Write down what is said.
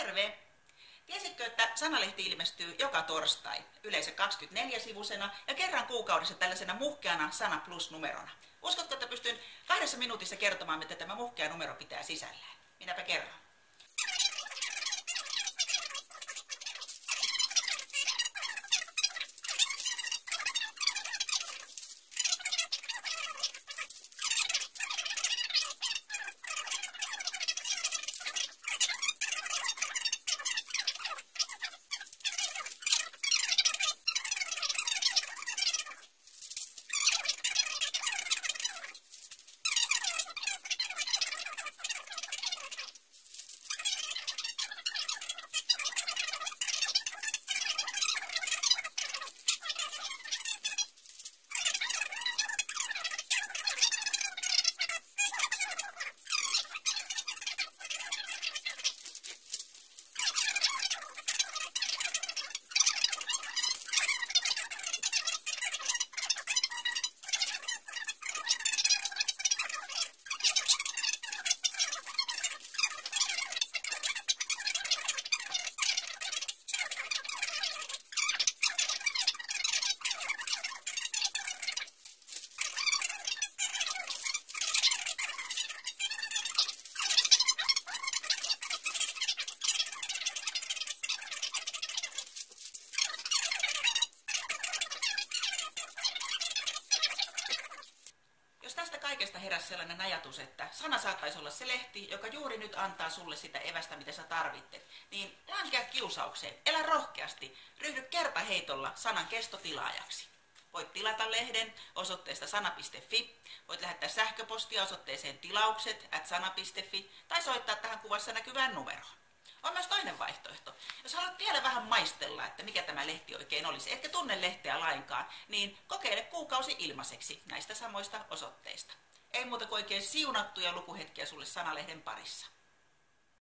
Terve! Tiesitkö, että Sanalehti ilmestyy joka torstai, yleensä 24-sivusena ja kerran kuukaudessa tällaisena muhkeana Sana Plus-numerona? Uskotko, että pystyn 2 minuutissa kertomaan, mitä tämä muhkea numero pitää sisällään? Minäpä kerron. Jos tästä kaikesta heräsi sellainen ajatus, että Sana saattaisi olla se lehti, joka juuri nyt antaa sulle sitä evästä, mitä sä tarvitset, niin lankea kiusaukseen, elä rohkeasti, ryhdy kertaheitolla Sanan kestotilaajaksi. Voit tilata lehden osoitteesta sana.fi, voit lähettää sähköpostia osoitteeseen tilaukset@sana.fi tai soittaa tähän kuvassa näkyvään numeroon. On myös toinen vaihtoehto. Jos haluat vielä vähän maistella, että mikä tämä lehti oikein olisi, etkä tunne lehteä lainkaan, niin kokeile kuukausi ilmaiseksi näistä samoista osoitteista. Ei muuta kuin oikein siunattuja lukuhetkiä sulle Sanalehden parissa.